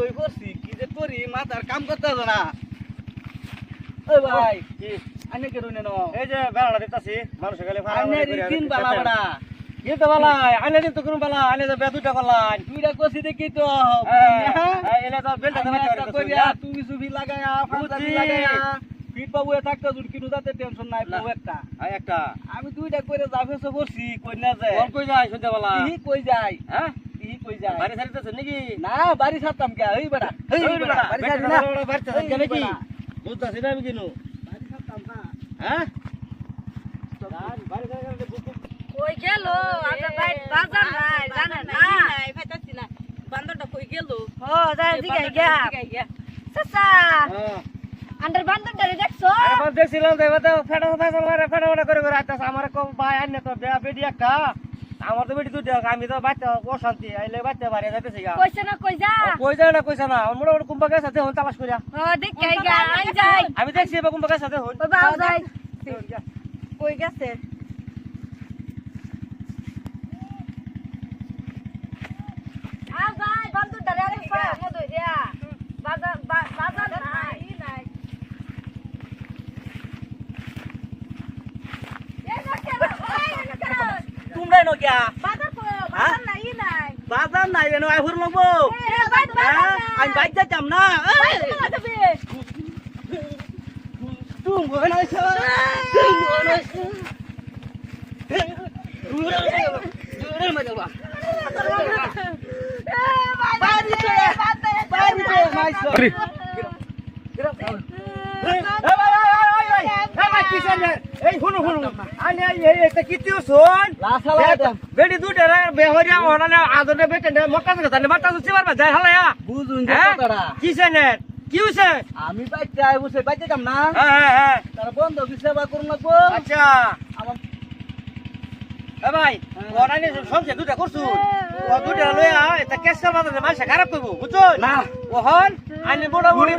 লই করছি কি যে তোরি মাথার কাম করতে হবে না। ওই ভাই কি আনে কে রুনে নো এই যে বেড়াটা দিতাছি মানুষ গেলে আনে দিন বালা বড়া কি তো বালাই আনে দিন তো কোন বালা আনে তো দুইটা বালাই দুইটা কষি দেখি তো এলে তো বেলটা একটা কইরা তুমি সুবি লাগায়া ফাঁসি লাগায়া ফিট বাবু থাকতে জুট কিনু যাতে টেনশন নাই বউ একটা একটা আমি দুইটা কইরা যাফেছো করছি কই না যায় কোন কই যায় শুনতে বালা কি কই যায় হ্যাঁ কি কই যায় বাড়ি ছাড়িতেছ নাকি না বাড়ি ছাড়তাম কে এই বেটা এই বেটা বাড়ি ছাড়বি না বাড়ি ছাড়তাম নাকি বুঝতাছি না আমি কিনু বাড়ি ছাড়তাম না হ্যাঁ বাড়ি ছাড়তে কই গেল আচ্ছা ভাই বাজার নাই জানেন না নাই ভাইতাছি না বান্দরটা কই গেল ও যা জিগাই গিয়া সাসা আন্ডার বান্দরটা দেখছো আরে দেখছিলাম যে ওটা ফেটা করে আইতাছ আমার কো ভাই আইনে তো বেডি একটা আমার তো বেডি দুইটা আমি তো বাচ্চা অশান্তি আইলে বাচ্চা বাড়ি যাইতেছি গা কইছে না কই যা কইছে না মোটামুটি কুম্বা গেছে দেখুন তালাশ করিয়া ও দেখাই গা আই যাই আমি দেখছি এবার কুম্বা গেছে দেখুন ও বাও যাই কই গেছে আ ভাই বান্দরটা রে ফায়া মদ দিয়া বাজার নাই নাই এ না কেন তোমরা নো কিয়া বাজার বাজার নাই নাই বাজার নাই এনো আই ফুর লগবো আমি বাইক যাইতাম না তুম গনাইছ তুম গনাইছ জোরে মজা এই শুনো আনে এটা কিতি শুন বেডি দুইটা বেহরিয়া ওনানে আদনে বেটে মক্কা থেকে মাত্রা সুচি পারবা যাই হালায়া বুঝুন কিছে নে কি হইছে আমি বাইতে আই বসে বাইতে যাম না হ্যাঁ তার বন্ধ সেবা করুন লাগবো আচ্ছা আমার এ ভাই ওনানে সংখ্যা দুইটা করছু ও দুইটা লইয়া এটা কেসকাল বাজারে মাইসা খারাপ কইবো বুঝছো না ওহন আইনে বড় বড়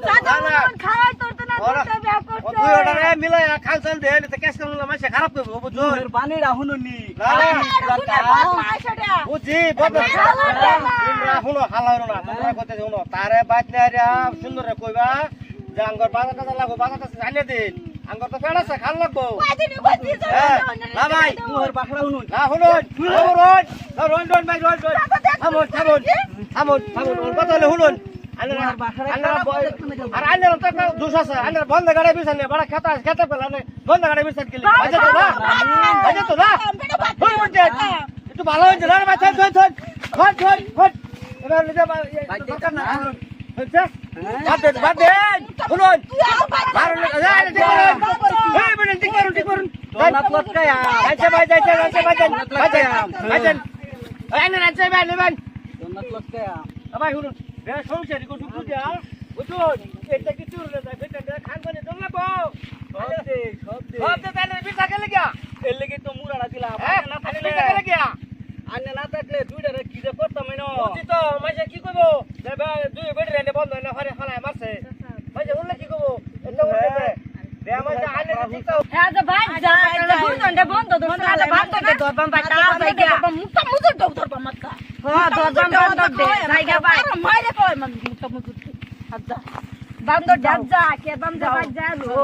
দাদা খাওয়াই তোরতে না তোরতে ব্যাক ও করতে দুই অর্ডারে মিলায়া খালসাল দে এটা কেসকাল মাইসা খারাপ কইবো বুঝছো বানি রাহুননি বুঝছি তোমরা শুনো হালাও না তোমরা কথা শুনো তারে বাইত না সুন্দর কইবা যে আঙ্গর বাজারটা লাগবো বাজারটা জানিয়ে দিন আঙ্গর তো ফেড়াছে খাল লাগবো না ভাই মুহের বাখড়া হুনুন না শুনুন রন ভাই রন থামুন ওর কথা হলে শুনুন আর আইনের তো একটা দোষ আছে আইনের বন্ধ গাড়ি বিছানে বড় খেতে পেলা বন্ধ গাড়ি বিছান গেলি বাজে তো না একটু ভালো হয়েছে না ভাই থন এবার নিজে দরকার না হচ্ছে বাদ দেন শুনুন ঠিক করুন দোনাত লটকায়া দোনাত লটকায়া ভাই শুনুন সমস্যা বুঝুন এটা কি চুর খান করে দোলাবো সব তাহলে বিছা গেলে গিয়া এর লেগে তো মুরাড়া দিলাম না থাকলে বিছা গেলে গিয়া আনে না থাকলে দুইটারে কি যে করতাম এনো বুঝছি তো মাইসে কি করবো দুই বেডি রেলে বন্ধ না ফারে ফালায় মারছে মাইসে উল্লে কি করবো এটা উল্লে দে মাইসে আনে ঠিক তো হ্যাঁ যে ভাই যা এটা বুঝন্ডে বন্ধ দোস্ত আলে বান্দরকে ধরবাম বাইটা যাইগা মুক্তা মুজুর ধরবাম মাত্রা হ্যাঁ ধরবাম বান্দর দে যাইগা ভাই মাইরে কই মান মুক্তা মুজুর আচ্ছা বান্দর যা কে বাম যা ভাই যা লো